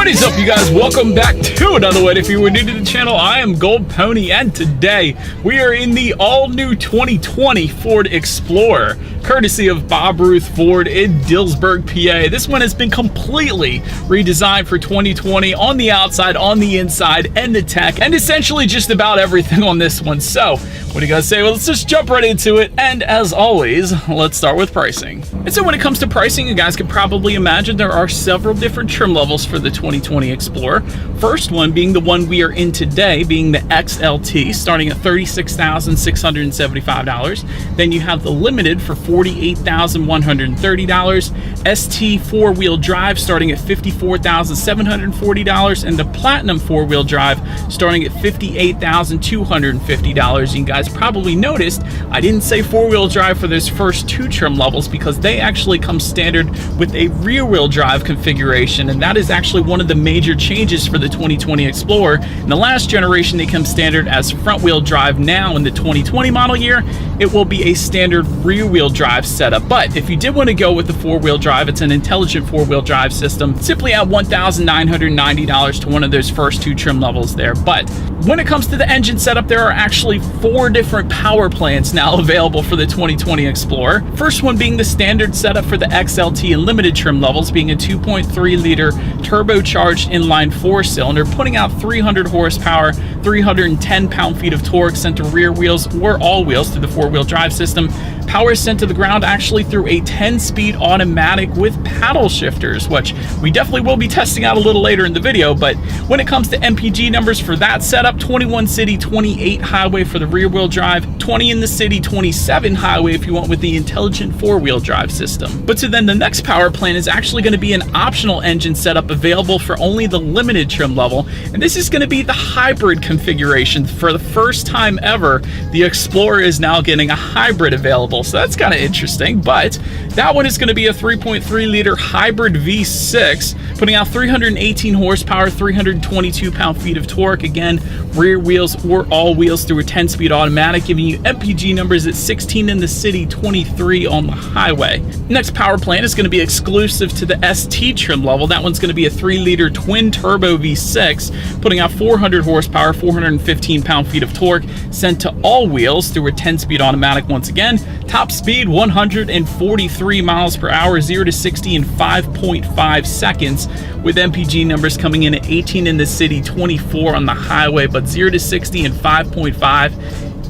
What is up, you guys? Welcome back to another one. If you were new to the channel, I am Gold Pony, and today we are in the all-new 2020 Ford Explorer, courtesy of Bob Ruth Ford in Dillsburg, PA. This one has been completely redesigned for 2020 on the outside, on the inside, and the tech, and essentially just about everything on this one. So, what do you guys say? Well, let's just jump right into it. And as always, let's start with pricing. And so when it comes to pricing, you guys can probably imagine there are several different trim levels for the 2020 Explorer. First one being the one we are in today, being the XLT, starting at $36,675. Then you have the Limited for $48,130. ST four-wheel drive starting at $54,740, and the Platinum four-wheel drive starting at $58,250. You guys probably noticed I didn't say four-wheel drive for those first two trim levels because they actually come standard with a rear-wheel drive configuration, and that is actually one of the major changes for the 2020 Explorer. In the last generation, they come standard as front-wheel drive. Now in the 2020 model year, it will be a standard rear-wheel drive setup. But if you did want to go with the four-wheel drive, it's an intelligent four-wheel drive system, simply add $1,990 to one of those first two trim levels there. But when it comes to the engine setup, there are actually four different power plants now available for the 2020 Explorer. First one being the standard setup for the XLT and Limited trim levels, being a 2.3-liter turbocharged inline four-cylinder, putting out 300 horsepower, 310 pound-feet of torque sent to rear wheels or all wheels through the four-wheel drive system. Power is sent to the ground actually through a 10-speed automatic with paddle shifters, which we definitely will be testing out a little later in the video. But when it comes to MPG numbers for that setup, 21 city, 28 highway for the rear-wheel drive, 20 in the city, 27 highway if you want with the intelligent four-wheel drive system. But so then the next power plant is actually going to be an optional engine setup available for only the Limited trim level, and this is going to be the hybrid configuration. For the first time ever, the Explorer is now getting a hybrid available, so that's kind of interesting. But that one is going to be a 3.3-liter hybrid V6, putting out 318 horsepower, 322 pound-feet of torque. Again, rear wheels or all wheels through a 10-speed automatic, giving you MPG numbers at 16 in the city, 23 on the highway. Next power plant is going to be exclusive to the ST trim level. That one's going to be a 3-liter twin-turbo V6, putting out 400 horsepower, 415 pound-feet of torque, sent to all wheels through a 10-speed automatic once again. Top speed 143 miles per hour, 0 to 60 in 5.5 seconds, with MPG numbers coming in at 18 in the city, 24 on the highway, but 0 to 60 in 5.5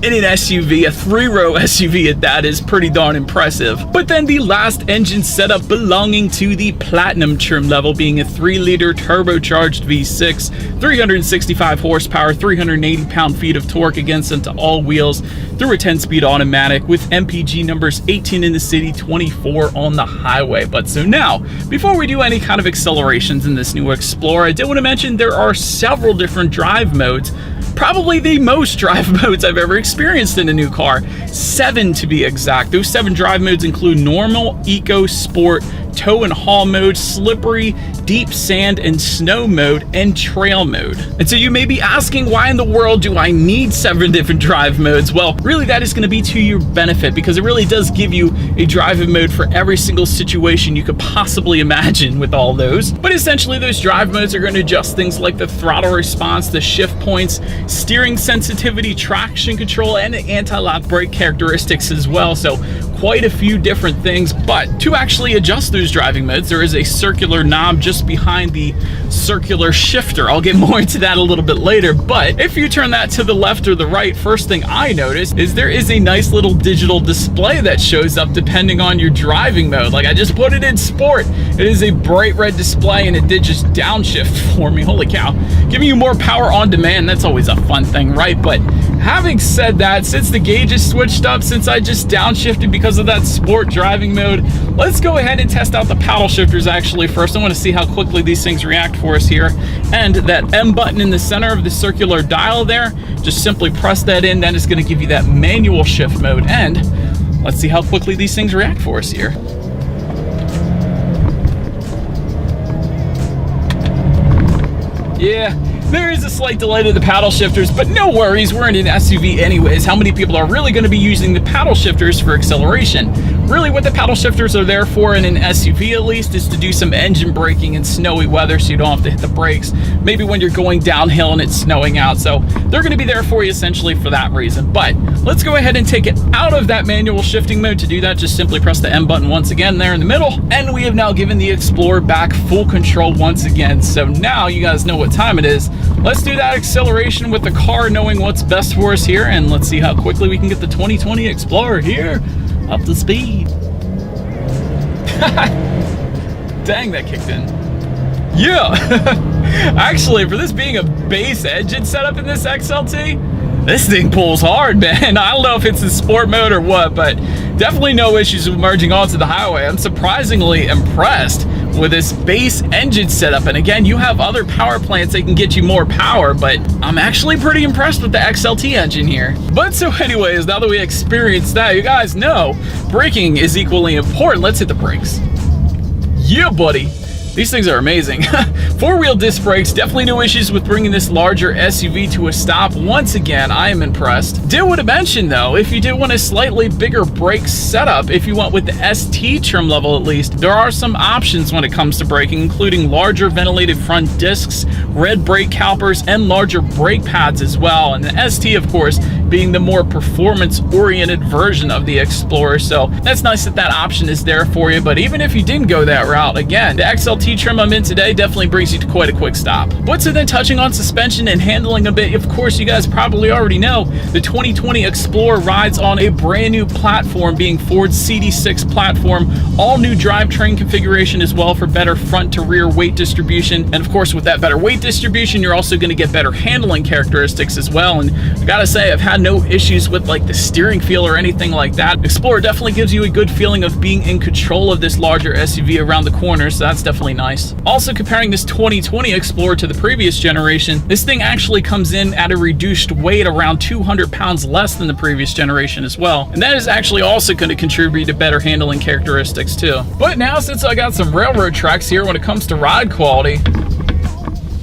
in an SUV, a three-row SUV at that, is pretty darn impressive. But then the last engine setup belonging to the Platinum trim level, being a 3-liter turbocharged V6, 365 horsepower, 380 pound-feet of torque, again sent to all wheels through a 10-speed automatic, with MPG numbers 18 in the city, 24 on the highway. But so now, before we do any kind of accelerations in this new Explorer, I did want to mention there are several different drive modes. Probably the most drive modes I've ever experienced in a new car. 7 to be exact. Those 7 drive modes include normal, eco, sport, tow and haul mode, slippery, deep sand and snow mode, and trail mode. And so you may be asking, why in the world do I need 7 different drive modes? Well, really that is going to be to your benefit, because it really does give you a driving mode for every single situation you could possibly imagine with all those. But essentially those drive modes are going to adjust things like the throttle response, the shift points, steering sensitivity, traction control, and anti-lock brake characteristics as well. So quite a few different things. But to actually adjust those driving modes, there is a circular knob just behind the circular shifter. I'll get more into that a little bit later, but if you turn that to the left or the right, first thing I noticed is there is a nice little digital display that shows up depending on your driving mode. Like, I just put it in sport. It is a bright red display, and it did just downshift for me. Holy cow. Giving you more power on demand, that's always a fun thing, right? But having said that, since the gauge is switched up, since I just downshifted because of that sport driving mode, let's go ahead and test out the paddle shifters actually first. I want to see how quickly these things react for us here. And that M button in the center of the circular dial there, just simply press that in. That is going to give you that manual shift mode. And let's see how quickly these things react for us here. Yeah, There is a slight delay to the paddle shifters, but no worries, we're in an SUV anyways. How many people are really going to be using the paddle shifters for acceleration? Really what the paddle shifters are there for in an SUV at least is to do some engine braking in snowy weather so you don't have to hit the brakes. Maybe when you're going downhill and it's snowing out. So they're going to be there for you essentially for that reason. But let's go ahead and take it out of that manual shifting mode. To do that, just simply press the M button once again there in the middle. And we have now given the Explorer back full control once again. So now you guys know what time it is. Let's do that acceleration with the car, knowing what's best for us here, and let's see how quickly we can get the 2020 Explorer here up to speed. Dang, that kicked in. Yeah. Actually, for this being a base engine setup in this XLT, this thing pulls hard, man. I don't know if it's in sport mode or what, but definitely no issues with merging onto the highway. I'm surprisingly impressed with this base engine setup. And again, you have other power plants that can get you more power, but I'm actually pretty impressed with the XLT engine here. But so anyways, now that we experienced that, you guys know braking is equally important. Let's hit the brakes. Yeah, buddy. These things are amazing. Four-wheel disc brakes, definitely no issues with bringing this larger SUV to a stop. Once again, I am impressed. Did want to mention though, if you did want a slightly bigger brake setup, if you went with the ST trim level at least, there are some options when it comes to braking, including larger ventilated front discs, red brake calipers, and larger brake pads as well. And the ST, of course, being the more performance-oriented version of the Explorer. So that's nice that that option is there for you. But even if you didn't go that route, again, the XLT trim I'm in today definitely brings you to quite a quick stop. But so then touching on suspension and handling a bit, of course you guys probably already know the 2020 Explorer rides on a brand new platform, being Ford's CD6 platform, all new drivetrain configuration as well for better front to rear weight distribution. And of course with that better weight distribution, you're also going to get better handling characteristics as well. And I gotta say, I've had no issues with like the steering feel or anything like that. Explorer definitely gives you a good feeling of being in control of this larger SUV around the corners, so that's definitely nice. Also, comparing this 2020 Explorer to the previous generation, this thing actually comes in at a reduced weight, around 200 pounds less than the previous generation as well. And that is actually also going to contribute to better handling characteristics too. But now, since I got some railroad tracks here when it comes to ride quality,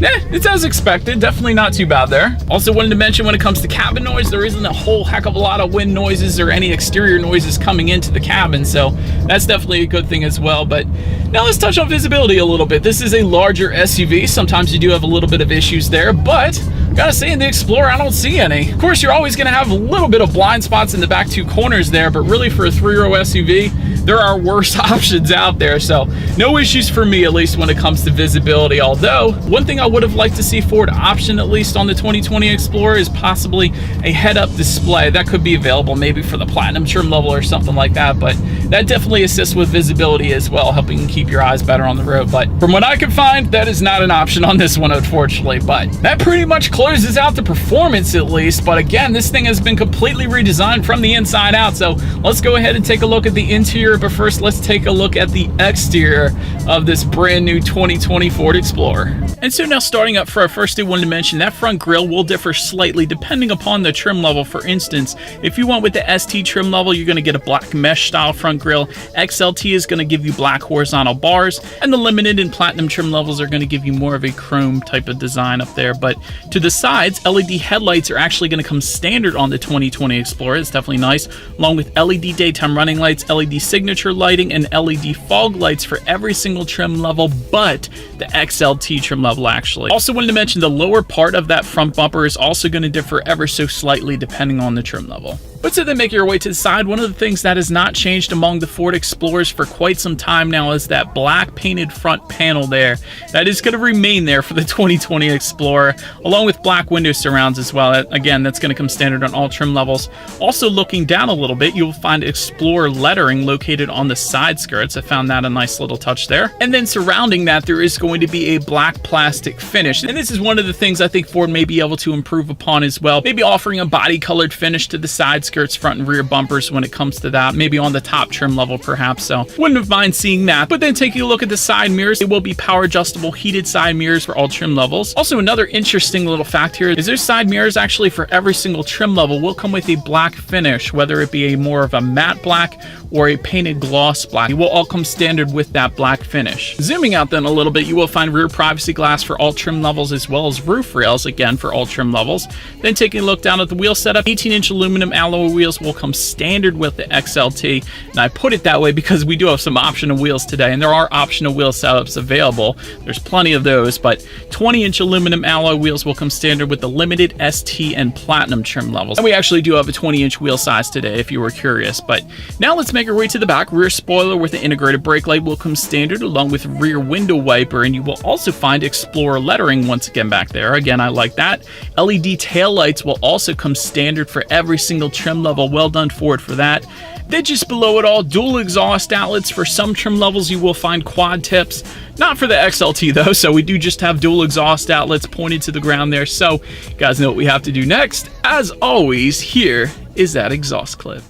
it's as expected, definitely not too bad there. Also wanted to mention when it comes to cabin noise, there isn't a whole heck of a lot of wind noises or any exterior noises coming into the cabin, so that's definitely a good thing as well. But now let's touch on visibility a little bit. This is a larger SUV. Sometimes you do have a little bit of issues there, but gotta say in the Explorer, I don't see any. Of course, you're always gonna have a little bit of blind spots in the back two corners there, but really for a 3-row SUV, there are worse options out there. So no issues for me, at least when it comes to visibility. Although one thing I would have liked to see Ford option, at least on the 2020 Explorer, is possibly a head-up display. That could be available maybe for the Platinum trim level or something like that, but that definitely assists with visibility as well, helping keep your eyes better on the road. But from what I can find, that is not an option on this one, unfortunately. But that pretty much closes out the performance, at least. But again, this thing has been completely redesigned from the inside out, so let's go ahead and take a look at the interior. But first, let's take a look at the exterior of this brand new 2020 Ford Explorer. And so now starting up for our first, I wanted to mention that front grille will differ slightly depending upon the trim level. For instance, if you went with the ST trim level, you're going to get a black mesh style front grille. XLT is going to give you black horizontal bars, and the limited and platinum trim levels are going to give you more of a chrome type of design up there. But to the sides, LED headlights are actually going to come standard on the 2020 Explorer. It's definitely nice, along with LED daytime running lights, LED signature lighting, and LED fog lights for every single trim level but the XLT trim level actually. Also wanted to mention the lower part of that front bumper is also going to differ ever so slightly depending on the trim level. But so then make your way to the side, one of the things that has not changed among the Ford Explorers for quite some time now is that black painted front panel there. That is going to remain there for the 2020 Explorer, along with black window surrounds as well. Again, that's going to come standard on all trim levels. Also looking down a little bit, you'll find Explorer lettering located on the side skirts. I found that a nice little touch there. And then surrounding that, there is going to be a black plastic finish. And this is one of the things I think Ford may be able to improve upon as well. Maybe offering a body colored finish to the side skirts, front and rear bumpers when it comes to that. Maybe on the top trim level perhaps, so wouldn't have mind seeing that. But then taking a look at the side mirrors, it will be power adjustable heated side mirrors for all trim levels. Also, another interesting little fact here is those side mirrors actually for every single trim level will come with a black finish, whether it be a more of a matte black or a painted gloss black. It will all come standard with that black finish. Zooming out then a little bit, you will find rear privacy glass for all trim levels as well as roof rails, again for all trim levels. Then taking a look down at the wheel setup, 18-inch aluminum alloy wheels will come standard with the XLT. And I put it that way because we do have some optional wheels today, and there are optional wheel setups available. There's plenty of those, but 20-inch aluminum alloy wheels will come standard with the limited, ST, and platinum trim levels. And we actually do have a 20-inch wheel size today if you were curious. But now let's make our way to the back. Rear spoiler with the integrated brake light will come standard along with rear window wiper, and you will also find Explorer lettering once again back there. Again, I like that. LED tail lights will also come standard for every single trim level. Well done Ford for that. Then just below it all, dual exhaust outlets. For some trim levels you will find quad tips. Not for the XLT though, so we do just have dual exhaust outlets pointed to the ground there. So you guys know what we have to do next. As always, here is that exhaust clip.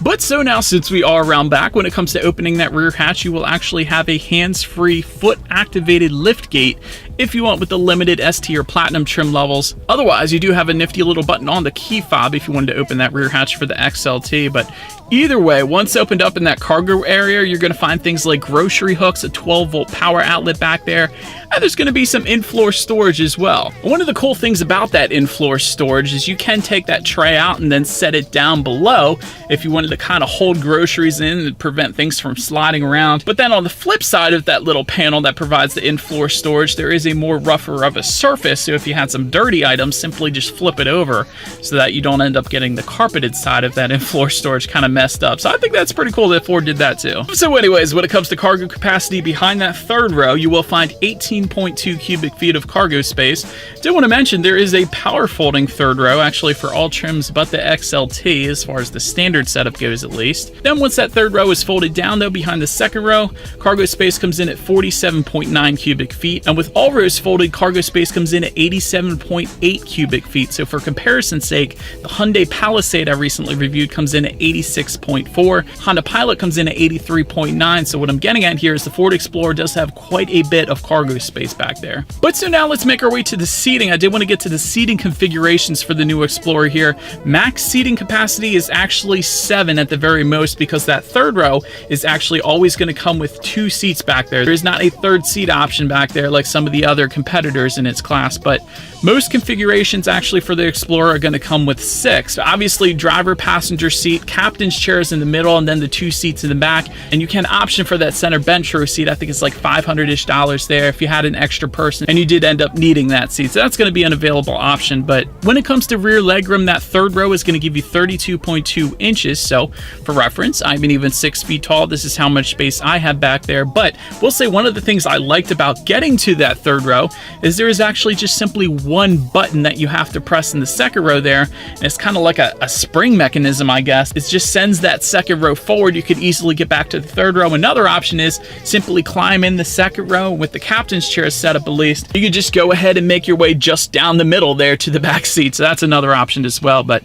But so now, since we are around back, when it comes to opening that rear hatch, you will actually have a hands-free foot-activated lift gate if you want with the limited, ST, or platinum trim levels. Otherwise, you do have a nifty little button on the key fob if you wanted to open that rear hatch for the XLT. But either way, once opened up in that cargo area, you're going to find things like grocery hooks, a 12-volt power outlet back there, and there's going to be some in-floor storage as well. One of the cool things about that in-floor storage is you can take that tray out and then set it down below if you wanted to kind of hold groceries in and prevent things from sliding around. But then on the flip side of that little panel that provides the in-floor storage, there is a more rougher of a surface, so if you had some dirty items, simply just flip it over so that you don't end up getting the carpeted side of that in-floor storage kind of messed up. So I think that's pretty cool that Ford did that too. So anyways, when it comes to cargo capacity, behind that third row, you will find 18.2 cubic feet of cargo space. Did want to mention there is a power folding third row, actually for all trims but the XLT, as far as the standard setup goes at least. Then once that third row is folded down though, behind the second row, cargo space comes in at 47.9 cubic feet, and with all rows folded, cargo space comes in at 87.8 cubic feet. So for comparison's sake, the Hyundai Palisade I recently reviewed comes in at 86.4. Honda Pilot comes in at 83.9. So what I'm getting at here is the Ford Explorer does have quite a bit of cargo space back there. But so now let's make our way to the seating. I did want to get to the seating configurations for the new Explorer here. Max seating capacity is actually 7 at the very most, because that third row is actually always going to come with 2 seats back there. There is not a third seat option back there like some of the other competitors in its class, but most configurations actually for the Explorer are going to come with 6. Obviously, driver, passenger seat, captain's chairs in the middle, and then the 2 seats in the back. And you can option for that center bench row seat. I think it's like $500-ish there if you had an extra person and you did end up needing that seat. So that's going to be an available option. But when it comes to rear legroom, that third row is going to give you 32.2 inches. So for reference, I'm even 6 feet tall. This is how much space I have back there. But we'll say one of the things I liked about getting to that third row is there is actually just simply one button that you have to press in the second row there. And it's kind of like a spring mechanism, I guess. It just sends that second row forward. You could easily get back to the third row. Another option is simply climb in the second row with the captain's chair set up at least. You could just go ahead and make your way just down the middle there to the back seat. So that's another option as well. But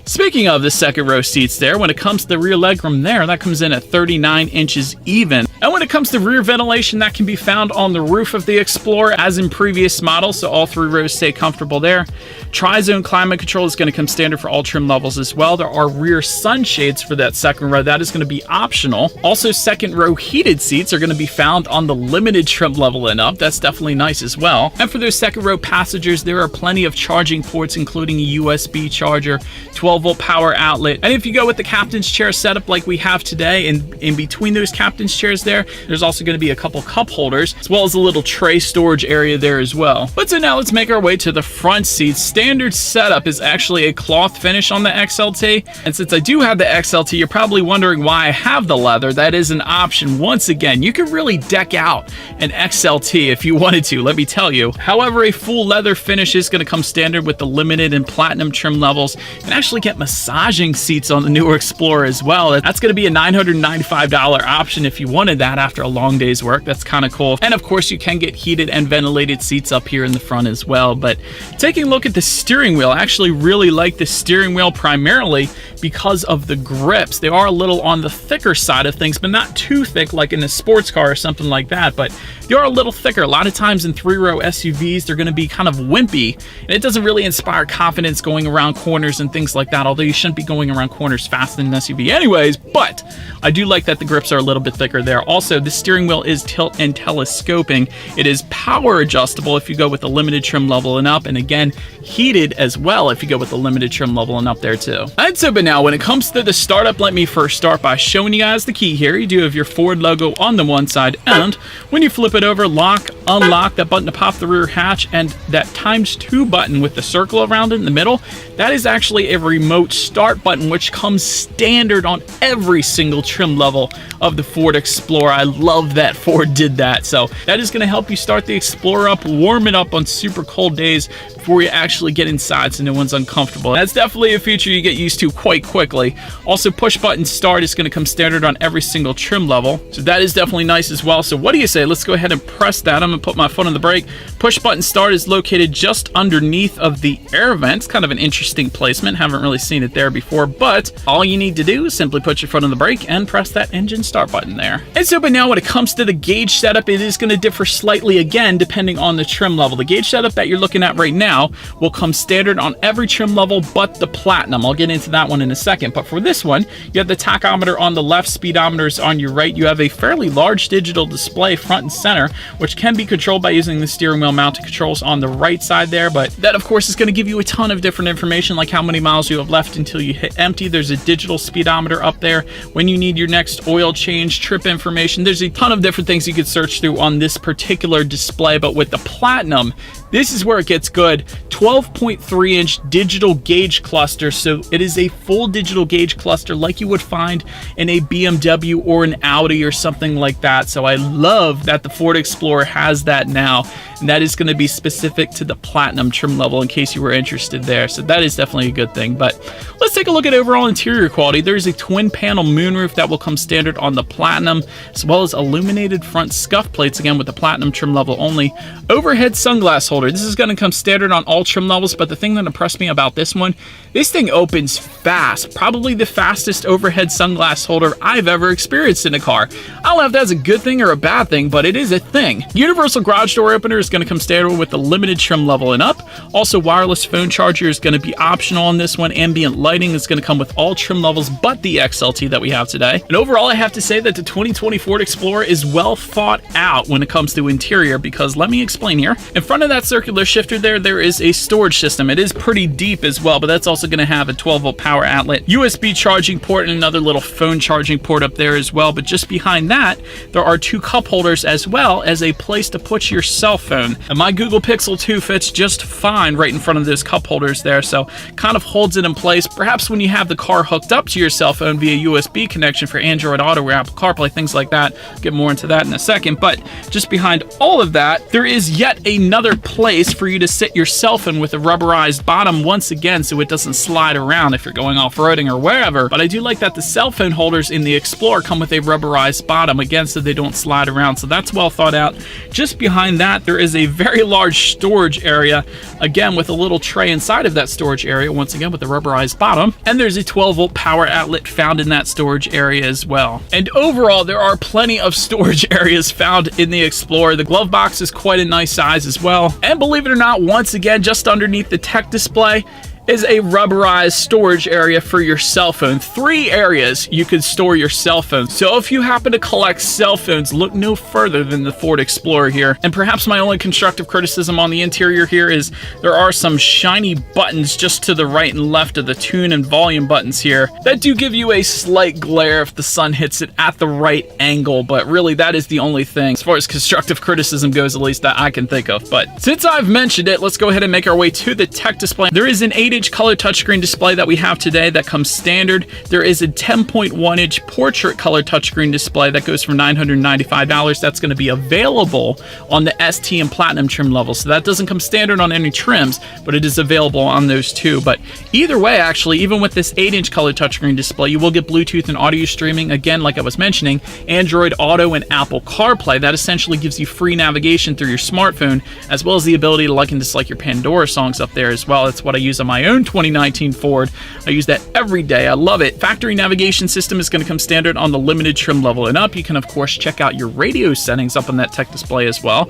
speaking of the second row seats there, when it comes to the rear legroom there, that comes in at 39 inches even. And when it comes to rear ventilation, that can be found on the roof of the Explorer as in previous models, so all 3 rows stay comfortable there. Tri-zone climate control is going to come standard for all trim levels as well. There are rear sunshades for that second row. That is going to be optional. Also, second row heated seats are going to be found on the limited trim level and up. That's definitely nice as well. And for those second row passengers, there are plenty of charging ports, including a USB charger, 12-volt power outlet. And if you go with the captain's chair setup like we have today, and in between those captain's chairs there's also going to be a couple cup holders, as well as a little tray storage area there as well. But so now let's make our way to the front seats. Standard setup is actually a cloth finish on the XLT. And since I do have the XLT, you're probably wondering why I have the leather. That is an option. Once again, you can really deck out an XLT if you wanted to, let me tell you. However, a full leather finish is going to come standard with the limited and platinum trim levels, and actually get massaging seats on the newer Explorer as well. That's going to be a $995 option if you wanted that after a long day's work. That's kind of cool. And of course, you can get heated and ventilated seats up here in the front as well. But taking a look at the steering wheel, I actually really like the steering wheel primarily because of the grips. They are a little on the thicker side of things, but not too thick like in a sports car or something like that, but they are a little thicker. A lot of times in three-row SUVs, they're going to be kind of wimpy, and it doesn't really inspire confidence going around corners and things like that, although you shouldn't be going around corners faster than an SUV anyways, but I do like that the grips are a little bit thicker there. Also, the steering wheel is tilt and telescoping. It is power adjustable if you go with the limited trim level and up, and again, heated as well if you go with the limited trim level and up there too. And so, but now when it comes to the startup, let me first start by showing you guys the key here. You do have your Ford logo on the one side, and when you flip it over, lock, unlock, that button to pop the rear hatch, and that ×2 button with the circle around it in the middle, that is actually a remote start button, which comes standard on every single trim level of the Ford Explorer. I love that Ford did that. So that is going to help you start the Explorer up, warm it up on super cold days before you actually get inside so no one's uncomfortable. That's definitely a feature you get used to quite quickly. Also, push button start is going to come standard on every single trim level, so that is definitely nice as well. So what do you say? Let's go ahead and press that. I'm going to put my foot on the brake. Push button start is located just underneath of the air vents. Kind of an interesting placement. Haven't really seen it there before, but all you need to do is simply put your foot on the brake and press that engine start button there. And so, but now when it comes to the gauge setup, it is going to differ slightly again depending on the trim level. The gauge setup that you're looking at right now will come standard on every trim level but the Platinum. I'll get into that one in a second, but for this one, you have the tachometer on the left, speedometers on your right. You have a fairly large digital display front and center, which can be controlled by using the steering wheel mounted controls on the right side there, but that of course is going to give you a ton of different information, like how many miles you have left until you hit empty. There's a digital speedometer up there when you need your next oil change, trip information. There's a ton of different things you could search through on this particular display, but with the Platinum, this is where it gets good. 12.3-inch digital gauge cluster, so it is a full digital gauge cluster like you would find in a BMW or an Audi or something like that. So I love that the Ford Explorer has that now, and that is going to be specific to the Platinum trim level in case you were interested there. So that is definitely a good thing. But let's take a look at overall interior quality. There's a twin panel moonroof that will come standard on the Platinum, as well as illuminated front scuff plates, again with the Platinum trim level only. Overhead sunglass holder. This is going to come standard on all trim levels, but the thing that impressed me about this one, this thing opens fast. Probably the fastest overhead sunglass holder I've ever experienced in a car. I don't know if that's a good thing or a bad thing, but it is a thing. Universal garage door opener is going to come standard with the limited trim level and up. Also, wireless phone charger is going to be optional on this one. Ambient lighting is going to come with all trim levels but the XLT that we have today. And overall, I have to say that the 2020 Ford Explorer is well thought out when it comes to interior, because let me explain here. In front of that circular shifter there is a storage system. It is pretty deep as well, but that's also going to have a 12-volt power outlet, USB charging port, and another little phone charging port up there as well. But just behind that, there are two cup holders as well as a place to put your cell phone. And my Google Pixel 2 fits just fine right in front of those cup holders there, so kind of holds it in place. Perhaps when you have the car hooked up to your cell phone via USB connection for Android Auto or Apple CarPlay, things like that. I'll get more into that in a second. But just behind all of that, there is yet another place for you to sit your cell phone with a rubberized bottom once again, so it doesn't slide around if you're going off-roading or wherever. But I do like that the cell phone holders in the Explorer come with a rubberized bottom, again, so they don't slide around. So that's well thought out. Just behind that, there is a very large storage area, again with a little tray inside of that storage area, once again with the rubberized bottom. And there's a 12-volt power outlet found in that storage area as well. And overall, there are plenty of storage areas found in the Explorer. The glove box is quite a nice size as well. And believe it or not, once again, just underneath the tech display is a rubberized storage area for your cell phone. 3 areas you could store your cell phone. So if you happen to collect cell phones, look no further than the Ford Explorer here. And perhaps my only constructive criticism on the interior here is there are some shiny buttons just to the right and left of the tune and volume buttons here that do give you a slight glare if the sun hits it at the right angle, but really that is the only thing as far as constructive criticism goes, at least that I can think of. But since I've mentioned it, let's go ahead and make our way to the tech display. There is an 8-inch 8-inch color touchscreen display that we have today that comes standard. There is a 10.1-inch portrait color touchscreen display that goes for $995. That's going to be available on the ST and Platinum trim level. So that doesn't come standard on any trims, but it is available on those too. But either way, actually, even with this 8-inch color touchscreen display, you will get Bluetooth and audio streaming. Again, like I was mentioning, Android Auto and Apple CarPlay. That essentially gives you free navigation through your smartphone, as well as the ability to like and dislike your Pandora songs up there as well. That's what I use on my own 2019 Ford. I use that every day. I love it. Factory navigation system is going to come standard on the limited trim level and up. You can, of course, check out your radio settings up on that tech display as well.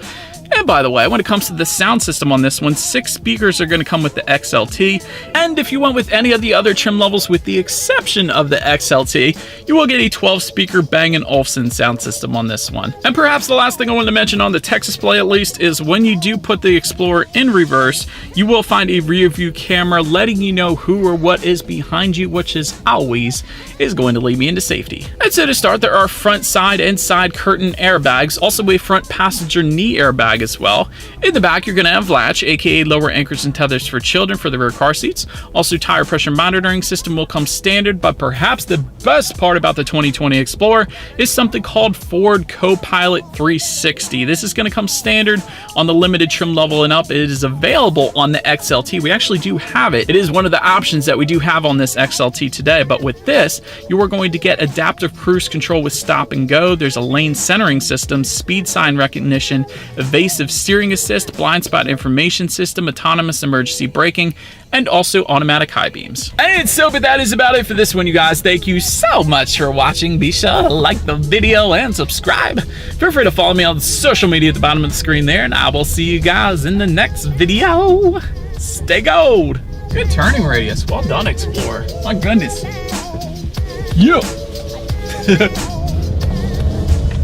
And by the way, when it comes to the sound system on this one, 6 speakers are going to come with the XLT. And if you went with any of the other trim levels, with the exception of the XLT, you will get a 12-speaker Bang & Olufsen sound system on this one. And perhaps the last thing I wanted to mention on the tech display, at least, is when you do put the Explorer in reverse, you will find a rear view camera letting you know who or what is behind you, which is always going to lead me into safety. And so to start, there are front, side, and side curtain airbags, also a front passenger knee airbag as well. In the back, you're going to have latch, aka lower anchors and tethers for children for the rear car seats. Also, tire pressure monitoring system will come standard, but perhaps the best part about the 2020 Explorer is something called Ford Copilot 360. This is going to come standard on the limited trim level and up. It is available on the XLT. We actually do have it. It is one of the options that we do have on this XLT today, but with this, you are going to get adaptive cruise control with stop and go. There's a lane centering system, speed sign recognition, evasive steering assist, blind spot information system, autonomous emergency braking, and also automatic high beams. And so, but that is about it for this one, you guys. Thank you so much for watching. Be sure to like the video and subscribe. Feel free to follow me on social media at the bottom of the screen there, and I will see you guys in the next video. Stay gold. Good turning radius. Well done, Explorer. My goodness. Yeah.